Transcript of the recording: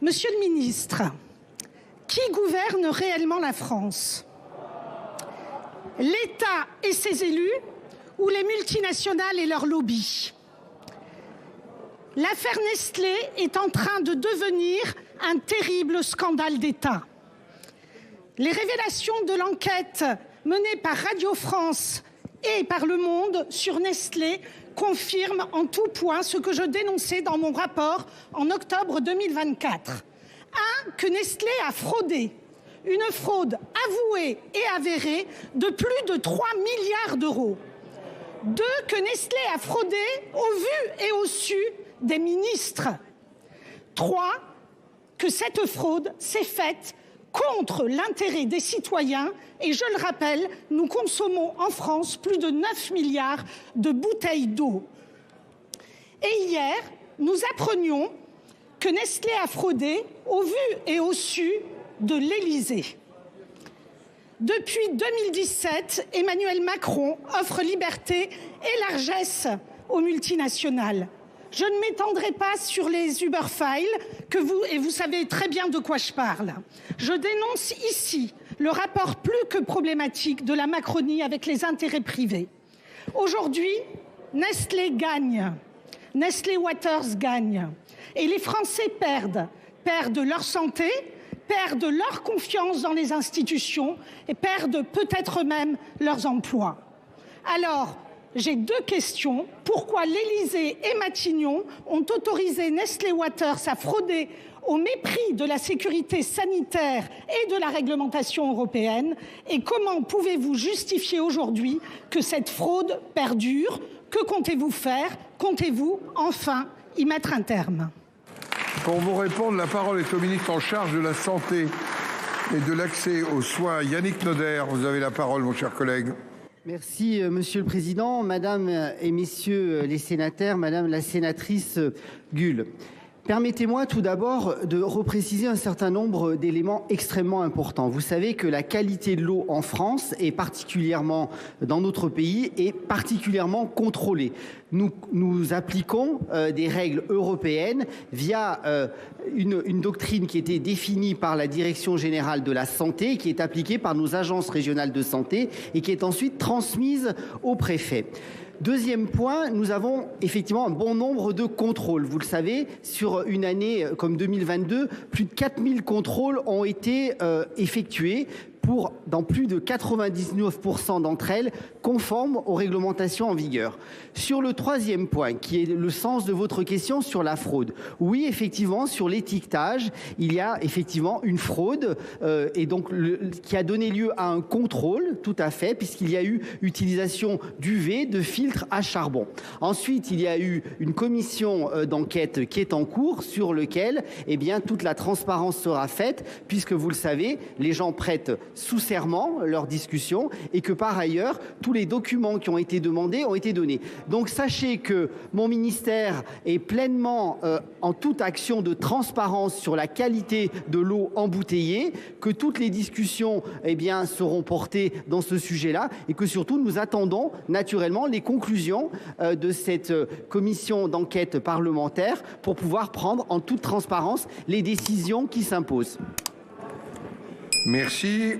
Monsieur le ministre, qui gouverne réellement la France? L'État et ses élus ou les multinationales et leurs lobbies? L'affaire Nestlé est en train de devenir un terrible scandale d'État. Les révélations de l'enquête menée par Radio France et par Le Monde sur Nestlé confirment en tout point ce que je dénonçais dans mon rapport en octobre 2024. 1. Que Nestlé a fraudé. Une fraude avouée et avérée de plus de 3 milliards d'euros. 2. Que Nestlé a fraudé au vu et au su des ministres. 3. Que cette fraude s'est faite contre l'intérêt des citoyens. Et je le rappelle, nous consommons en France plus de 9 milliards de bouteilles d'eau. Et hier, nous apprenions que Nestlé a fraudé au vu et au su de l'Élysée. Depuis 2017, Emmanuel Macron offre liberté et largesse aux multinationales. Je ne m'étendrai pas sur les Uber Files, et vous savez très bien de quoi je parle. Je dénonce ici le rapport plus que problématique de la Macronie avec les intérêts privés. Aujourd'hui, Nestlé gagne, Nestlé Waters gagne, et les Français perdent leur santé, perdent leur confiance dans les institutions et perdent peut-être même leurs emplois. Alors, j'ai 2 questions. Pourquoi l'Élysée et Matignon ont autorisé Nestlé Waters à frauder au mépris de la sécurité sanitaire et de la réglementation européenne? Et comment pouvez-vous justifier aujourd'hui que cette fraude perdure? Que comptez-vous faire? Comptez-vous enfin y mettre un terme? Pour vous répondre, la parole est au ministre en charge de la Santé et de l'accès aux soins. Yannick Noder, vous avez la parole, mon cher collègue. Merci, Monsieur le Président, Madame et Messieurs les sénateurs, Madame la sénatrice Guhl. Permettez-moi tout d'abord de repréciser un certain nombre d'éléments extrêmement importants. Vous savez que la qualité de l'eau en France, et particulièrement dans notre pays, est particulièrement contrôlée. Nous appliquons des règles européennes via une doctrine qui était définie par la Direction générale de la santé, qui est appliquée par nos agences régionales de santé et qui est ensuite transmise au préfet. Deuxième point, nous avons effectivement un bon nombre de contrôles. Vous le savez, sur une année comme 2022, plus de 4000 contrôles ont été effectués dans plus de 99% d'entre elles, conformes aux réglementations en vigueur. Sur le troisième point, qui est le sens de votre question sur la fraude, oui, effectivement, sur l'étiquetage, il y a effectivement une fraude et donc qui a donné lieu à un contrôle, tout à fait, puisqu'il y a eu utilisation d'UV, de filtres à charbon. Ensuite, il y a eu une commission d'enquête qui est en cours, sur lequel, eh bien, toute la transparence sera faite, puisque vous le savez, les gens prêtent sous serment leur discussion et que par ailleurs, tous les documents qui ont été demandés ont été donnés. Donc sachez que mon ministère est pleinement en toute action de transparence sur la qualité de l'eau embouteillée, que toutes les discussions eh bien, seront portées dans ce sujet-là et que surtout nous attendons naturellement les conclusions de cette commission d'enquête parlementaire pour pouvoir prendre en toute transparence les décisions qui s'imposent. Merci.